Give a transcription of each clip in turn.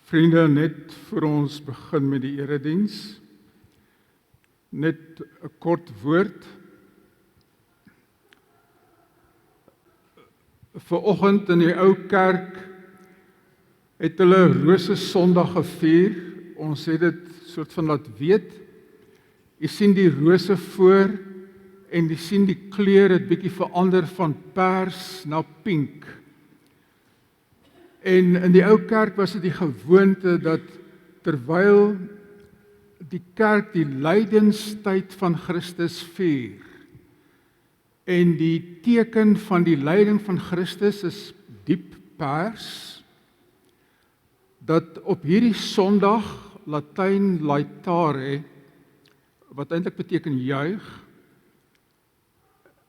Vriende, net voor ons begin met die erediens, net 'n kort woord. Vanoggend in die ou kerk het hulle Rose Sondag gevier. Ons het dit soort van laat weet. Jy sien die rose voor en jy sien die kleur het bietjie verander van pers na pink. En in die ou kerk was dit die gewoonte dat terwyl die kerk die lydenstyd van Christus vier, en die teken van die lyding van Christus is diep pers, dat op hierdie Sondag, Latyn laetare, wat eintlik beteken juig,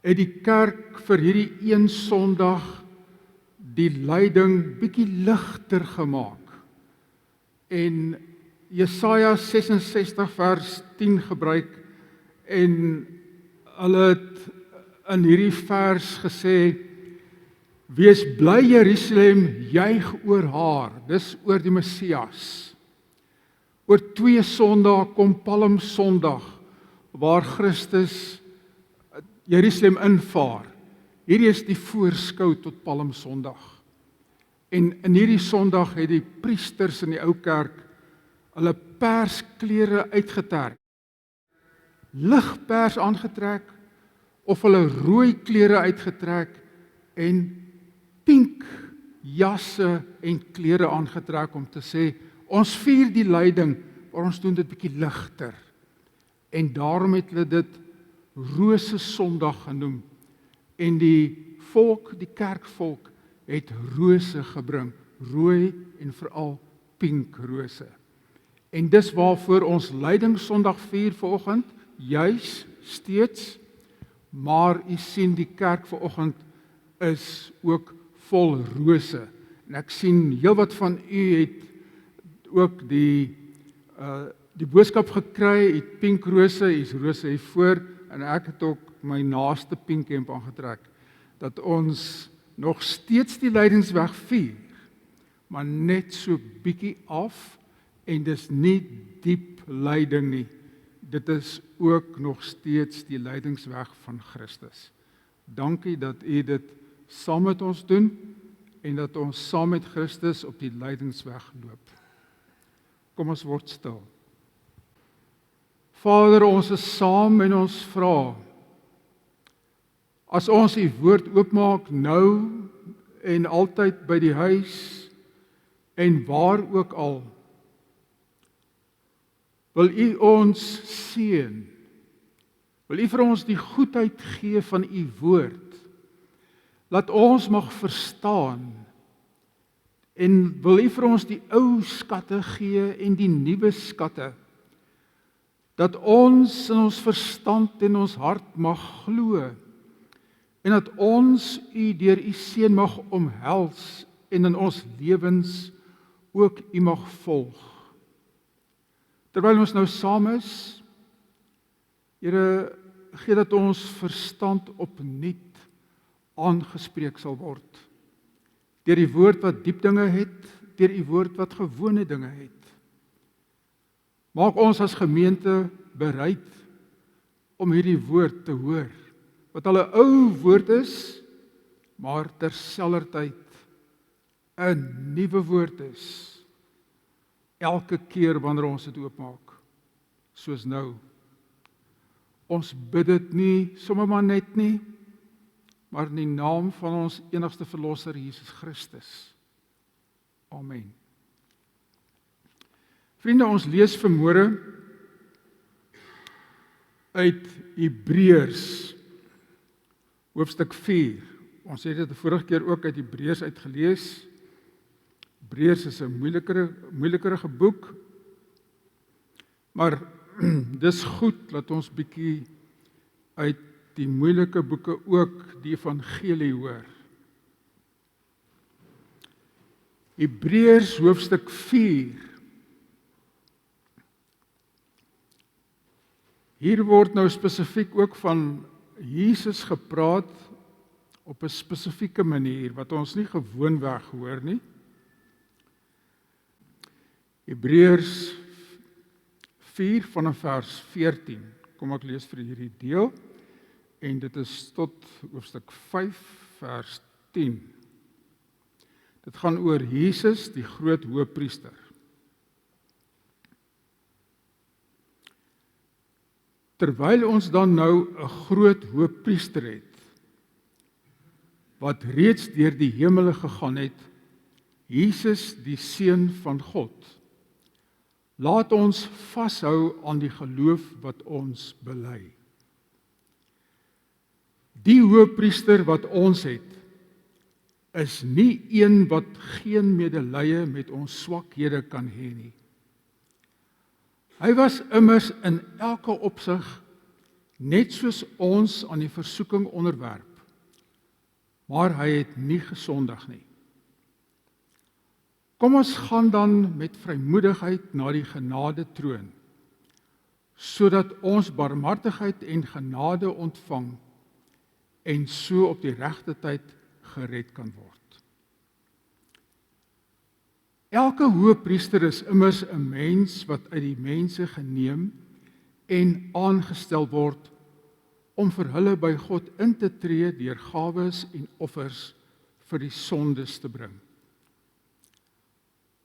het die kerk vir hierdie een Sondag die lyding bietjie ligter gemaak. En Jesaja 66 vers 10 gebruik, en hulle het in hierdie vers gesê, wees bly Jerusalem, juig oor haar, dis oor die Messias. Oor 2 Sondae kom Palm Sondag, waar Christus Jerusalem invaar. Hierdie is die voorskou tot Palm Sondag. En in hierdie Sondag het die priesters in die ou kerk hulle persklere uitgetrek, ligpers aangetrek, of hulle rooi klere uitgetrek en pink jasse en klere aangetrek om te sê, ons vier die lyding, maar ons doen dit bietjie ligter. En daarom het hulle dit Rose Sondag genoem. En die volk, die kerkvolk, het rose gebring, rooi en veral pink rose. En dis waarvoor ons Lydingssondag vier vanoggend, juis steeds, maar u sien die kerk vanoggend is ook vol rose. En ek sien heelwat van u het ook die boodskap gekry, het pink rose, is rose hier voor, en ek het ook my naaste pink hemp aangetrek, dat ons nog steeds die lydingsweg vier, maar net so bietjie af, en dis nie diep lyding nie. Dit is ook nog steeds die lydingsweg van Christus. Dankie dat u dit saam met ons doen, en dat ons saam met Christus op die lydingsweg loop. Kom ons word stil. Vader, ons is saam en ons vra, as ons u woord oopmaak nou en altyd by die huis en waar ook al, wil u ons seën, wil u vir ons die goedheid gee van u woord, laat ons mag verstaan, en wil u vir ons die ou skatte gee en die nuwe skatte, dat ons in ons verstand en ons hart mag glo, en dat ons u deur u seën mag omhels, en in ons lewens ook u mag volg. Terwyl ons nou saam is, Here, gee dat ons verstand opnuut aangespreek sal word, deur die woord wat diep dinge het, deur die woord wat gewone dinge het. Maak ons as gemeente bereid om hierdie woord te hoor, wat al 'n ou woord is, maar terselfdertyd 'n nuwe woord is, elke keer wanneer ons dit oopmaak, soos nou. Ons bid dit nie sommer maar net nie, maar in die naam van ons enigste verlosser Jesus Christus. Amen. Vriende, ons lees vanmôre uit Hebreërs, hoofstuk 4. Ons het dit die vorige keer ook uit Hebreërs uitgelees. Hebreërs is 'n moeilikere boek, maar dis goed dat ons bietjie uit die moeilike boeke ook die evangelie hoor. Hebreërs hoofstuk 4. Hier word nou spesifiek ook van Jesus gepraat op 'n spesifieke manier, wat ons nie gewoonweg hoor nie. Hebreërs 4 vanaf vers 14. Kom ek lees vir hierdie deel en dit is tot hoofstuk 5 vers 10. Dit gaan oor Jesus, die groot hoëpriester. Terwyl ons dan nou 'n groot hoëpriester het, wat reeds deur die hemele gegaan het, Jesus die Seun van God. Laat ons vashou aan die geloof wat ons bely. Die hoëpriester wat ons het, is nie een wat geen medelee met ons swakhede kan hê nie. Hy was immers in elke opsig net soos ons aan die versoeking onderwerp, maar hy het nie gesondig nie. Kom ons gaan dan met vrymoedigheid na die genade troon, sodat ons barmhartigheid en genade ontvang en so op die regte tyd gered kan word. Elke hoëpriester is immers 'n mens wat uit die mense geneem en aangestel word om vir hulle by God in te tree deur gawes en offers vir die sondes te bring.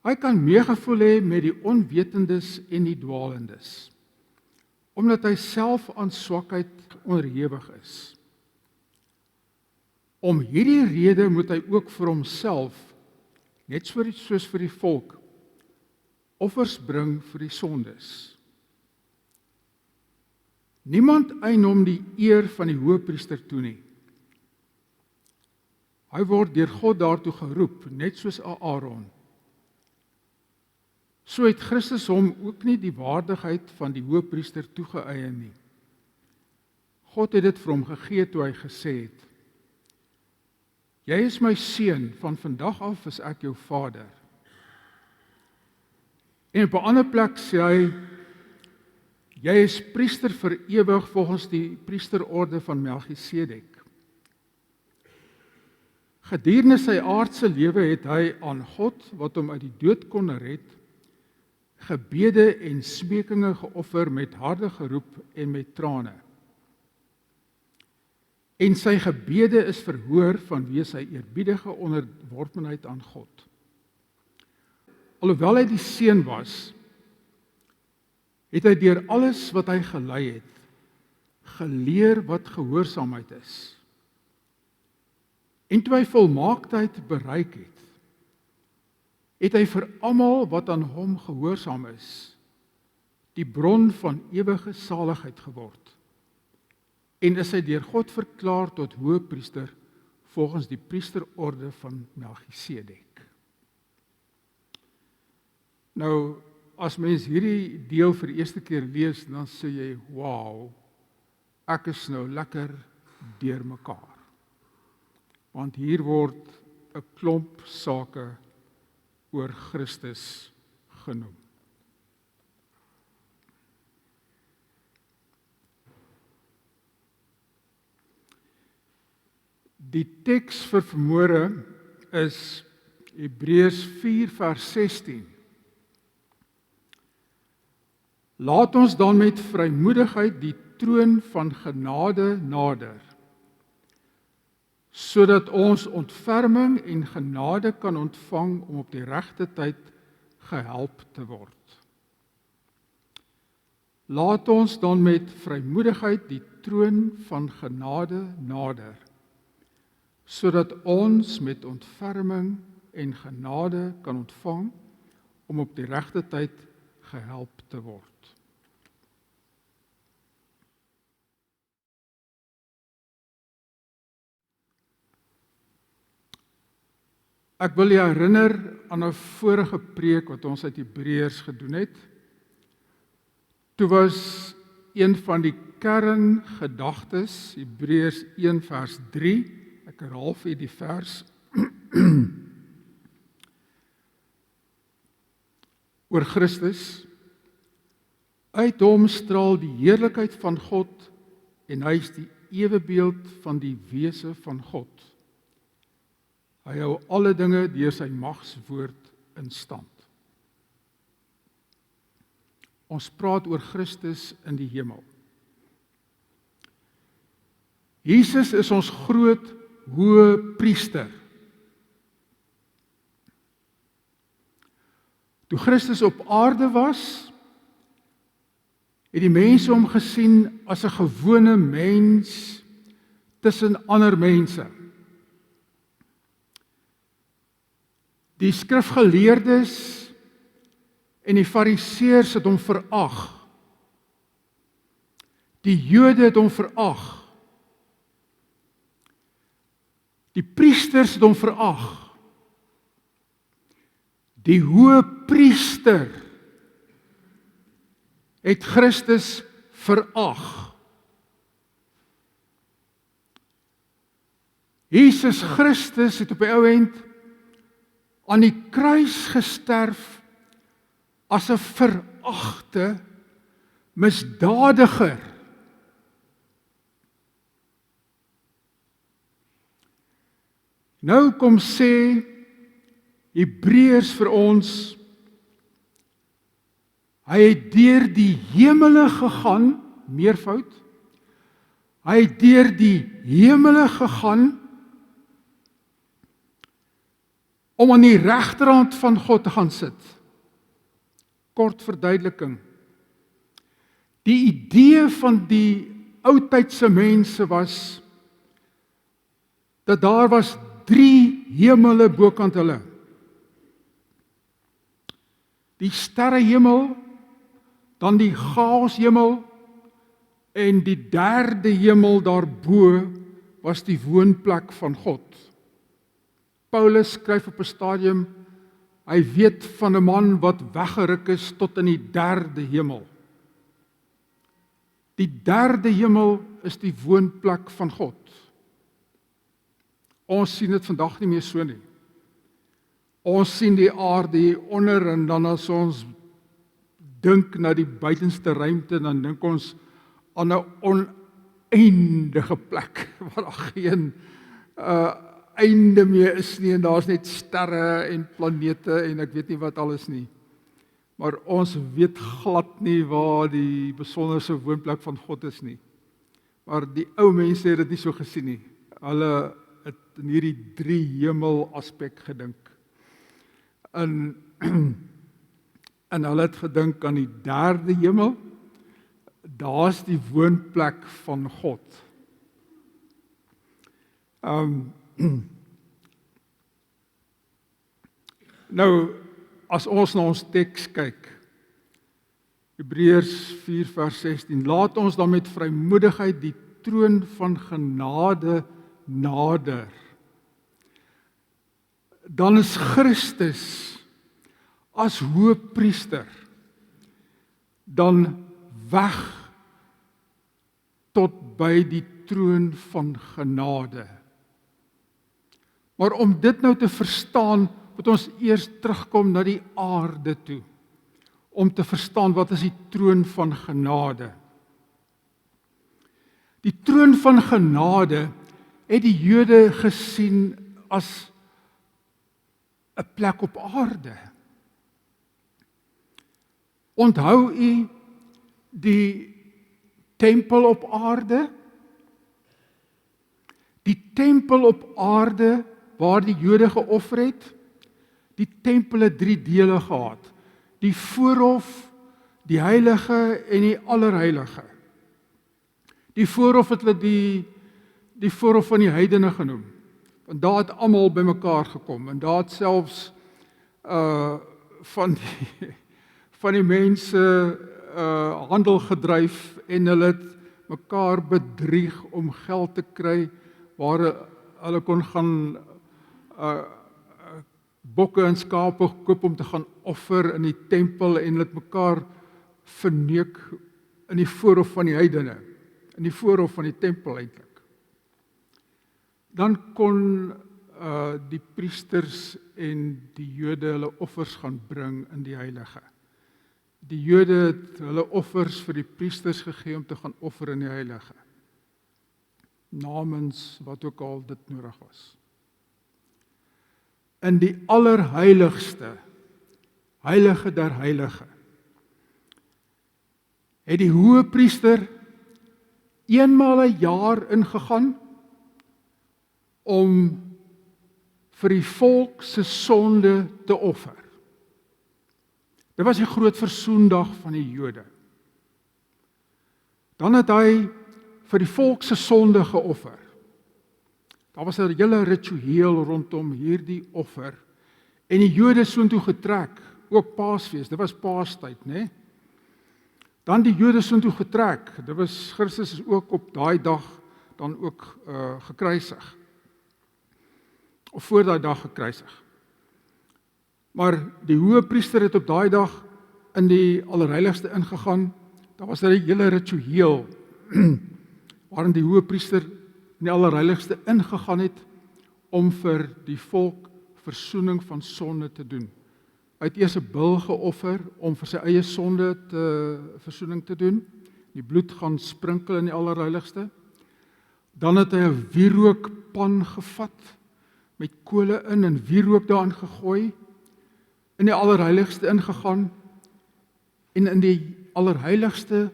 Hy kan meegevoel hê met die onwetendes en die dwalendes, omdat hy self aan swakheid onderhewig is. Om hierdie rede moet hy ook vir homself, net soos vir die volk, offers bring vir die sondes. Niemand eien hom die eer van die hoëpriester toe nie. Hy word deur God daartoe geroep, net soos Aaron. So het Christus hom ook nie die waardigheid van die hoëpriester toegeëien nie. God het dit vir hom gegee toe hy gesê het: Jy is my seun, van vandag af is ek jou vader. En op 'n ander plek sê hy: Jy is priester vir ewig volgens die priesterorde van Melchisedek. Gedurende sy aardse lewe het hy aan God, wat hom uit die dood kon red, gebede en smekinge geoffer met harde geroep en met trane. En sy gebede is verhoor vanweë sy eerbiedige onderworpenheid aan God. Alhoewel hy die seun was, het hy deur alles wat hy gelei het, geleer wat gehoorsaamheid is. En toe hy volmaaktheid bereik het, het hy vir almal wat aan hom gehoorsaam is, die bron van ewige saligheid geword. En is hy deur God verklaar tot hoëpriester volgens die priesterorde van Melchisedek. Nou, as mens hierdie deel vir die eerste keer lees, dan sê jy, wow, ek is nou lekker deurmekaar. Want hier word 'n klomp sake oor Christus genoem. Die teks vir vanmôre is Hebreërs 4 vers 16. Laat ons dan met vrymoedigheid die troon van genade nader, sodat ons ontferming en genade kan ontvang om op die regte tyd gehelp te word. Laat ons dan met vrymoedigheid die troon van genade nader, sodat ons met ontferming en genade kan ontvang om op die regte tyd gehelp te word. Ek wil jou herinner aan 'n vorige preek wat ons uit Hebreërs gedoen het. Toe was een van die kerngedagtes, Hebreërs 1 vers 3, ek herhaal vir die vers, oor Christus. Uit hom straal die heerlikheid van God en hy is die ewebeeld van die wese van God. Hy hou alle dinge deur sy magswoord in stand. Ons praat oor Christus in die hemel. Jesus is ons groot hoë priester. Toe Christus op aarde was, het die mense hom gesien as 'n gewone mens tussen ander mense. Die skrifgeleerdes en die fariseërs het hom verag. Die Jode het hom verag. Die priesters het hom verag. Die hoëpriester het Christus verag. Jesus Christus het op die ou end aan die kruis gesterf as 'n veragte misdadiger. Nou kom sê Hebreërs vir ons, hy het deur die hemele gegaan, meervoud, hy het deur die hemele gegaan, om aan die regterhand van God te gaan sit. Kort verduideliking. Die idee van die oudtydse mense was, dat daar was 3 hemele bokant hulle. Die sterrehemel, dan die gaashemel, en die 3de hemel daarbo was die woonplek van God. Paulus skryf op 'n stadium, hy weet van 'n man wat weggeruk is tot in die 3de hemel. Die 3de hemel is die woonplek van God. Ons sien dit vandag nie meer so nie. Ons sien die aarde hier onder en dan as ons dink na die buitenste ruimte, dan dink ons aan 'n oneindige plek waar daar geen einde meer is nie en daar's net sterre en planete en ek weet nie wat alles nie. Maar ons weet glad nie waar die besonderse woonplek van God is nie. Maar die ou mense het dit nie so gesien nie. Hulle het in hierdie 3 hemel aspek gedink. En hulle het gedink aan die 3de hemel, daar's die woonplek van God. Nou, as ons na ons teks kyk, Hebreërs 4 vers 16, laat ons dan met vrymoedigheid die troon van genade nader. Dan is Christus as hoëpriester dan weg tot by die troon van genade. Maar om dit nou te verstaan, moet ons eers terugkom na die aarde toe, om te verstaan wat is die troon van genade. Die troon van genade het die Jode gesien as 'n plek op aarde. Onthou u die tempel op aarde? Die tempel op aarde waar die Jode geoffer het, die tempel het 3 dele gehad. Die voorhof, die heilige en die allerheilige. Die voorhof het hulle die voorhof van die heidene genoem. Want daar het almal bymekaar gekom en daar het selfs van die mense handel gedryf en hulle het mekaar bedrieg om geld te kry waar hulle kon gaan bokke en skape koop om te gaan offer in die tempel en hulle het mekaar verneuk in die voorhof van die heidene, in die voorhof van die tempel eintlik. Dan kon die priesters en die Jode hulle offers gaan bring in die heilige. Die Jode het hulle offers vir die priesters gegee om te gaan offer in die heilige. Namens wat ook al dit nodig was. In die allerheiligste, heilige der heilige, het die hoëpriester eenmaal 'n jaar ingegaan om vir die volk se sonde te offer. Dit was die groot versoendag van die Jode. Dan het hy vir die volk se sonde geoffer. Daar was 'n hele ritueel rondom hierdie offer. En die Jode soontoe getrek, ook Paasfees, dit was Paastyd, né? Dan die Jode soontoe getrek. Dit was Christus is ook op daai dag dan ook gekruisig. Of voor daai dag gekruisig. Maar die hoëpriester het op daai dag in die allerheiligste ingegaan. Daar was 'n hele ritueel waarin die hoëpriester in die allerheiligste ingegaan het om vir die volk versoening van sonde te doen. Hy het eers 'n bul geoffer om vir sy eie sonde versoening te doen. Die bloed gaan sprinkel in die allerheiligste. Dan het hy 'n wierookpan gevat met kole in en wierook daarin gegooi, in die allerheiligste ingegaan en in die allerheiligste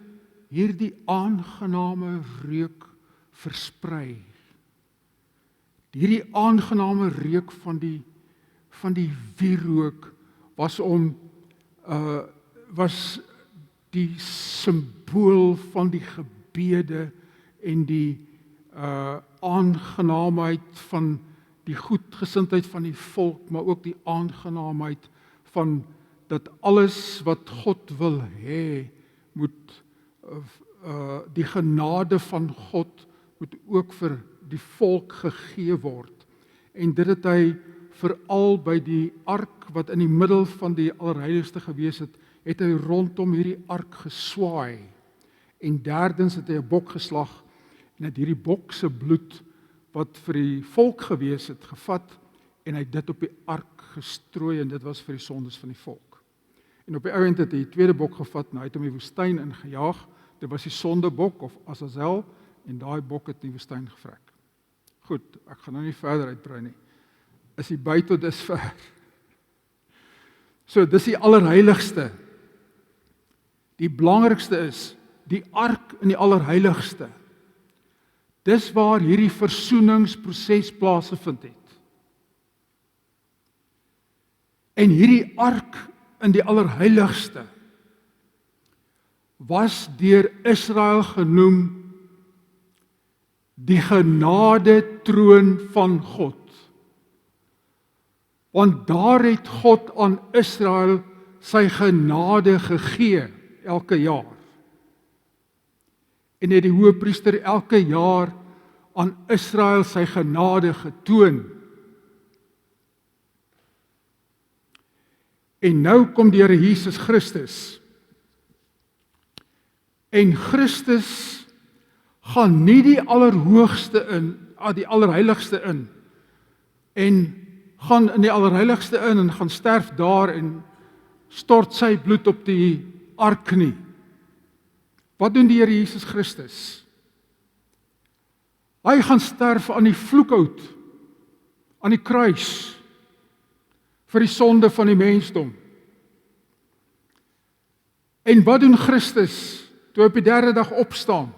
hierdie aangename reuk versprei. Hierdie aangename reuk van die wierook was die simbool van die gebede en die aangenaamheid van die goedgesindheid van die volk, maar ook die aangenaamheid van dat alles wat God wil hê, moet die genade van God moet ook vir die volk gegee word. En dit het hy veral by die ark wat in die middel van die allerheiligste gewees het hy rondom hierdie ark geswaai. En derdens het hy 'n bok geslag en het hierdie bok se bloed wat vir die volk gewees het gevat en hy het dit op die ark gestrooi en dit was vir die sondes van die volk. En op die ouend het hy die tweede bok gevat en hy het hom in die woestyn ingejaag. Dit was die sondebok of Azazel en daai bok het in die woestyn gevrek. Goed, ek gaan nou nie verder uitbrei nie. Is die by tot dusver. So, dis die allerheiligste. Die belangrikste is die ark in die allerheiligste. Dis waar hierdie versoeningsproses plaasgevind het. En hierdie ark in die allerheiligste was deur Israel genoem die genade troon van God. Want daar het God aan Israel sy genade gegee elke jaar. En het die hoëpriester elke jaar aan Israel sy genade getoon. En nou kom die Here Jesus Christus. En Christus gaan nie die allerhoogste in, die allerheiligste in, en gaan in die allerheiligste in en gaan sterf daar en stort sy bloed op die ark nie. Wat doen die Here Jesus Christus? Hy gaan sterf aan die vloekhout, aan die kruis, vir die sonde van die mensdom. En wat doen Christus toe hy op die derde dag opstaan?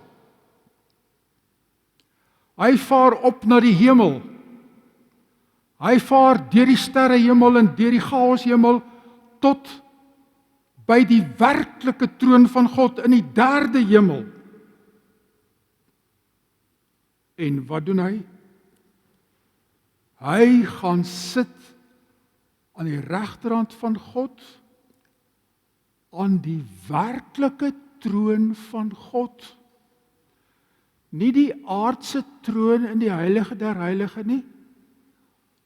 Hy vaar op na die hemel. Hy vaar deur die sterrehemel en deur die chaoshemel tot by die werklike troon van God in die derde hemel. En wat doen hy? Hy gaan sit aan die regterhand van God, aan die werklike troon van God. Nie die aardse troon in die heilige der heilige nie,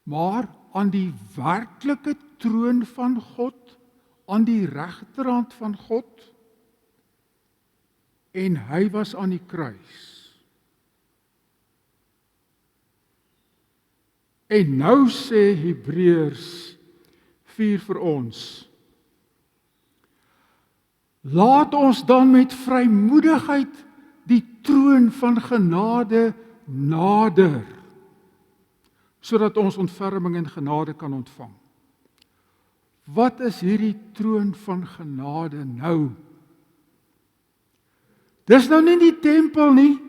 maar aan die werklike troon van God, aan die regterhand van God, en hy was aan die kruis. En nou sê Hebreërs 4 vir ons, laat ons dan met vrymoedigheid die troon van genade nader, sodat ons ontferming en genade kan ontvang. Wat is hierdie troon van genade nou? Dis nou nie die tempel nie,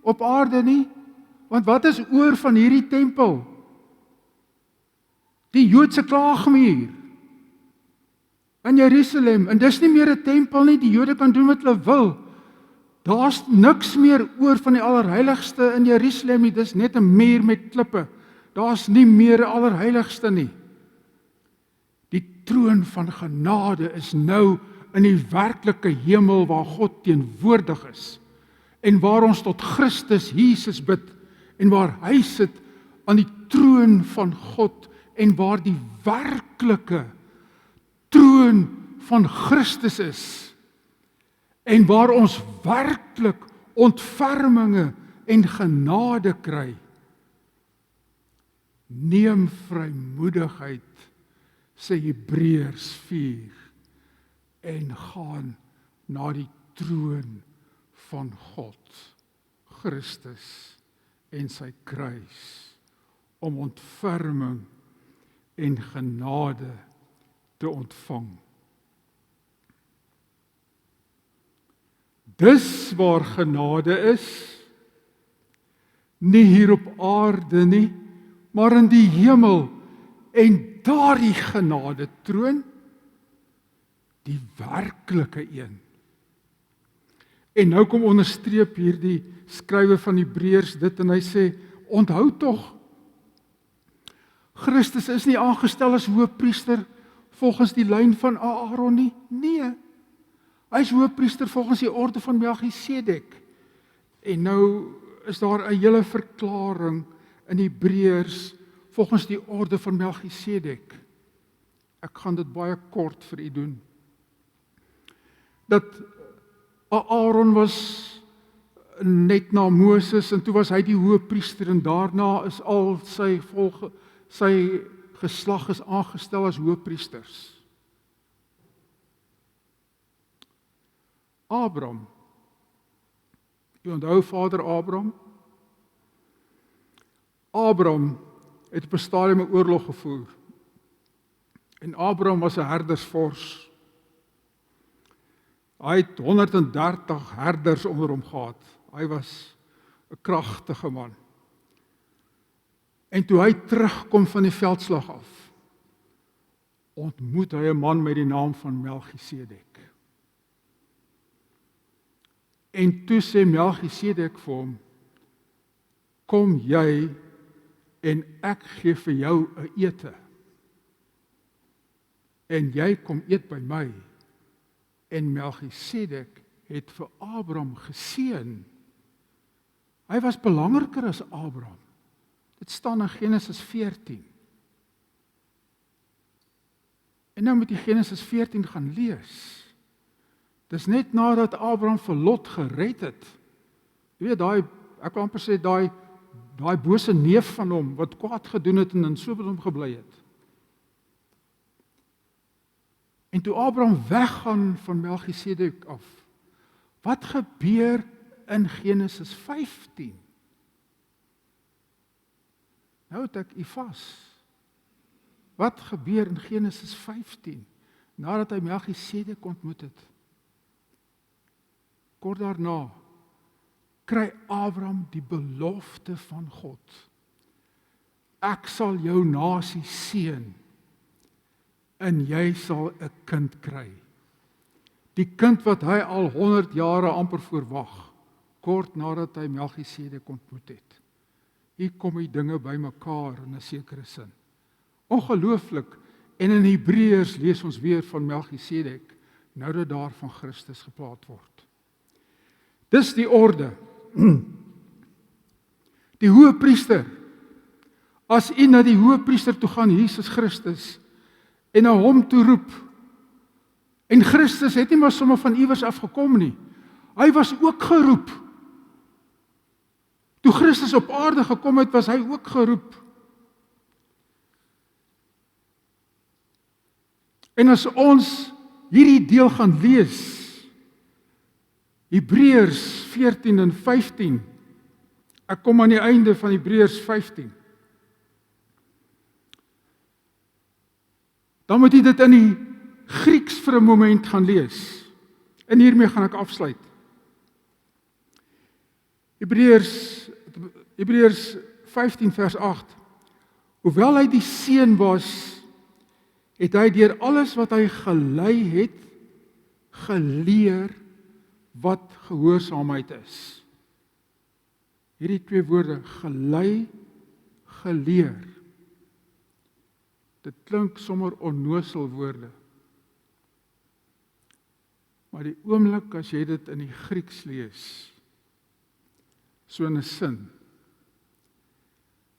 op aarde nie, want wat is oor van hierdie tempel? Die Joodse klaagmuur in Jerusalem, en dis nie meer 'n tempel nie, die Jode kan doen wat hulle wil. Daar's niks meer oor van die allerheiligste in Jerusalem nie, dis net 'n muur met klippe. Daar's nie meer 'n allerheiligste nie. Die troon van genade is nou in die werklike hemel waar God teenwoordig is en waar ons tot Christus Jesus bid en waar hy sit aan die troon van God en waar die werklike troon van Christus is en waar ons werklik ontferminge en genade kry. Neem vrymoedigheid, sê Hebreërs 4, en gaan na die troon van God, Christus en sy kruis, om ontferming en genade te ontvang. Dis waar genade is, nie hier op aarde nie, maar in die hemel, en daardie genade troon, die werklike een. En nou kom onderstreep hierdie skrywer van Hebreërs dit en hy sê, onthou tog, Christus is nie aangestel as hoëpriester volgens die lyn van Aaron nie. Nee, hy is hoëpriester volgens die orde van Melchisedek. En nou is daar 'n hele verklaring in Hebreërs volgens die orde van Melchisedek. Ek gaan dit baie kort vir u doen. Dat Aaron was net na Moses en toe was hy die hoëpriester en daarna is al sy geslag is aangestel as hoëpriesters. Abraham, jy onthou vader Abraham? Abraham het op 'n stadium 'n oorlog gevoer. En Abraham was 'n herdersvors. Hy het 130 herders onder hom gehad. Hy was 'n kragtige man. En toe hy terugkom van die veldslag af, ontmoet hy 'n man met die naam van Melchisedek. En toe sê Melchisedek vir hom, kom jy en ek gee vir jou 'n ete. En jy kom eet by my. En Melchisedek het vir Abraham geseën. Hy was belangriker as Abraham. Dit staan in Genesis 14. En nou moet jy Genesis 14 gaan lees. Dis net nadat Abraham vir Lot gered het. Jy weet, ek wil amper sê, daai bose neef van hom, wat kwaad gedoen het en in Sodom gebly het. En toe Abraham weggaan van Melchisedek af, wat gebeur in Genesis 15? Nou het ek u vas. Wat gebeur in Genesis 15, nadat hy Melchisedek ontmoet het? Kort daarna, kry Abraham die belofte van God. Ek sal jou nasie seën, en jy sal 'n kind kry. Die kind wat hy al 100 jare amper verwag, kort nadat hy Melchisedek ontmoet het. Hier kom die dinge bymekaar in 'n sekere sin. Ongelooflik, en in Hebreërs lees ons weer van Melchisedek, nou dat daar van Christus gepraat word. Dis die orde. Die hoëpriester, as u na die hoëpriester toe gaan, Jesus Christus, en na hom toe roep, en Christus het nie maar sommer van iewers afgekom nie, hy was ook geroep. Toe Christus op aarde gekom het, was hy ook geroep. En as ons hierdie deel gaan lees, Hebreërs 14 en 15, ek kom aan die einde van Hebreërs 15, dan moet jy dit in die Grieks vir 'n moment gaan lees. En hiermee gaan ek afsluit. Hebreërs 15 vers 8. Hoewel hy die seun was, het hy deur alles wat hy gelei het, geleer wat gehoorsaamheid is. Hierdie twee woorde, gelei, geleer. Dit klink sommer onnosel woorde. Maar die oomblik as jy dit in die Grieks lees, so in 'n sin,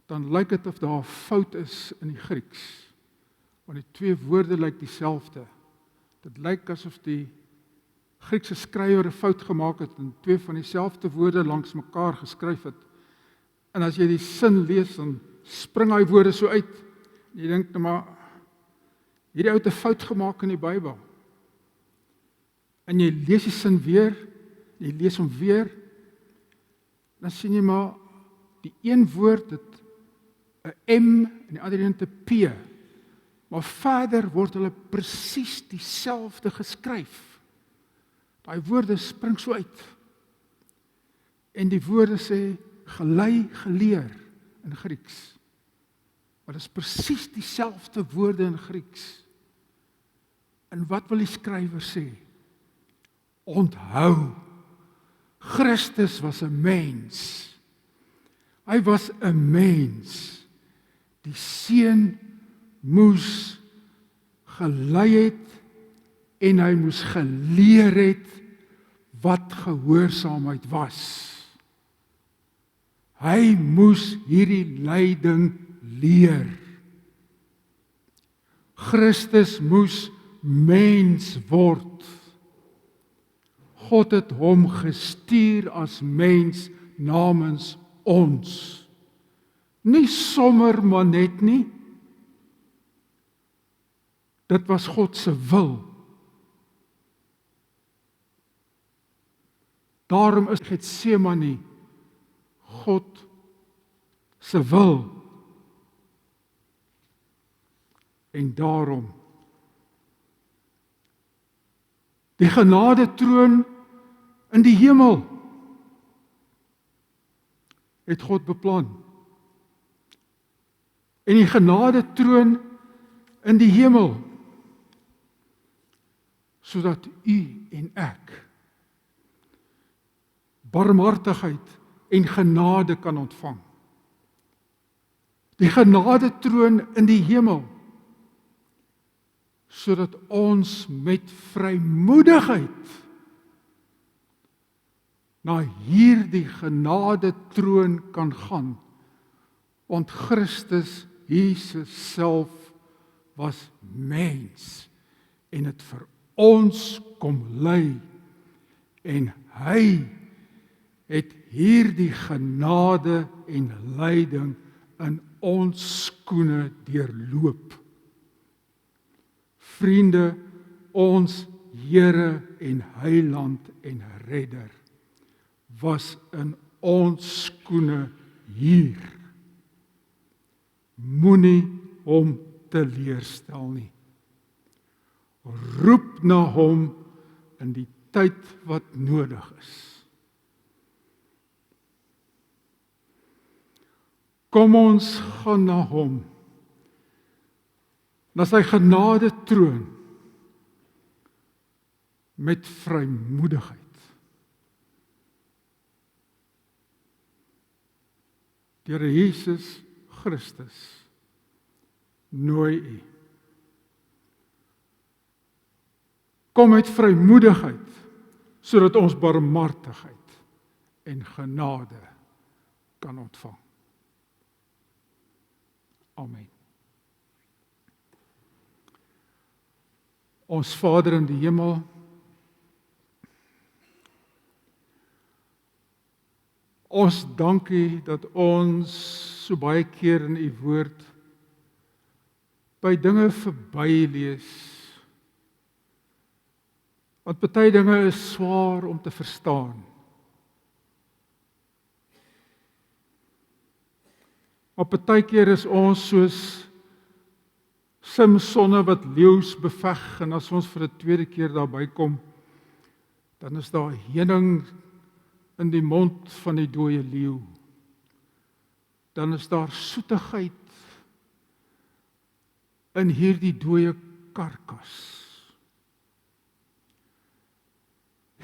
dan lyk dit of daar 'n fout is in die Grieks. Want die twee woorde lyk dieselfde. Dit lyk asof die Griekse skrywer 'n fout gemaak het en twee van dieselfde woorde langs mekaar geskryf het. En as jy die sin lees, dan spring hy woorde so uit. En jy dink, nou maar, hierdie ou het 'n fout gemaak in die Bybel. En jy lees die sin weer, jy lees hom weer, dan sien jy maar, die een woord het 'n M en die ander een 'n P. Maar verder word hulle presies dieselfde geskryf. Daai woorde spring so uit. En die woorde sê gelei, geleer in Grieks. Maar dit is presies dieselfde woorde in Grieks. En wat wil die skrywer sê? Onthou, Christus was 'n mens. Hy was 'n mens. Die seun moes gelei het en hy moes geleer het wat gehoorsaamheid was. Hy moes hierdie lyding leer. Christus moes mens word. God het hom gestuur as mens namens ons. Nie sommer maar net nie. Dit was God se wil. Daarom is Getsemane God se wil. En daarom die genadetroon in die hemel het God beplan. En die genadetroon in die hemel sodat u en ek barmhartigheid en genade kan ontvang. Die genadetroon in die hemel sodat ons met vrymoedigheid na hierdie genadetroon kan gaan, want Christus Jesus self was mens en het vir ons kom ly en hy het hierdie genade en lyding in ons skoene deurloop. Vriende, ons Here en Heiland en Redder was in ons skoene hier. Moenie hom teleurstel nie. Roep na hom in die tyd wat nodig is. Kom ons gaan na hom, na sy genade troon, met vrymoedigheid. Die Here Jesus Christus nooi u. Kom met vrymoedigheid, sodat ons barmhartigheid en genade kan ontvang. Amen. Ons Vader in die hemel, ons dank u dat ons so baie keer in u woord by dinge verby lees. Want party dinge is swaar om te verstaan. Maar partykeer is ons soos Simsonne wat leeu's beveg, en as ons vir 'n tweede keer daarby kom, dan is daar heuning in die mond van die dooie leeu, dan is daar soetigheid in hierdie dooie karkas.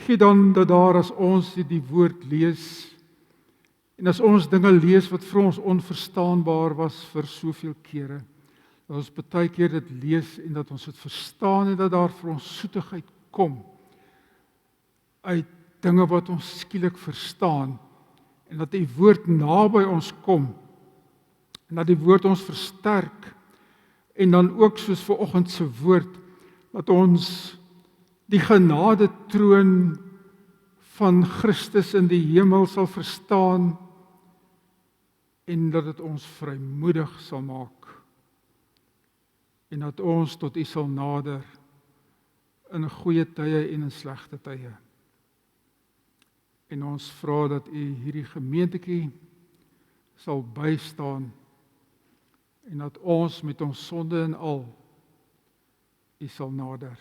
Gee dan dat daar as ons die woord lees, en as ons dinge lees wat vir ons onverstaanbaar was vir soveel kere, dat ons baie keer dit lees en dat ons dit verstaan en dat daar vir ons soetigheid kom uit dinge wat ons skielik verstaan en dat die woord naby ons kom en dat die woord ons versterk en dan ook soos vanoggend se woord dat ons die genade troon van Christus in die hemel sal verstaan en dat dit ons vrymoedig sal maak en dat ons tot U sal nader in goeie tye en in slegte tye. En ons vra dat U hierdie gemeentetjie sal bystaan en dat ons met ons sonde en al U sal nader.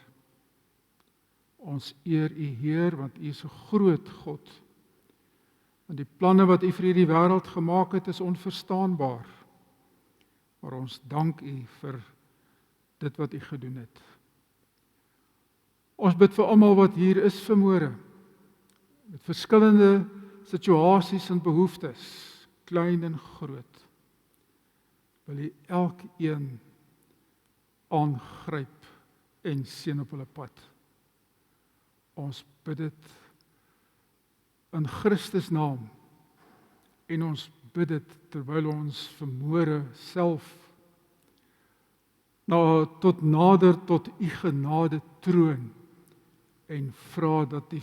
Ons eer U Heer, want U is 'n groot God. Want die planne wat U vir hierdie wêreld gemaak het, is onverstaanbaar. Maar ons dank U vir dit wat U gedoen het. Ons bid vir almal wat hier is vanmôre, met verskillende situasies en behoeftes, klein en groot. Wil U elkeen aangryp en seën op hulle pad. Ons bid dit in Christus naam en ons bid dit terwyl ons vanmôre self tot nader tot U genade troon en vra dat U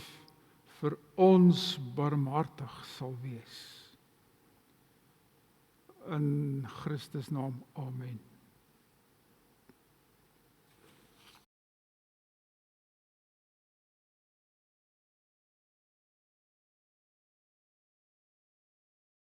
vir ons barmhartig sal wees. In Christus naam, amen.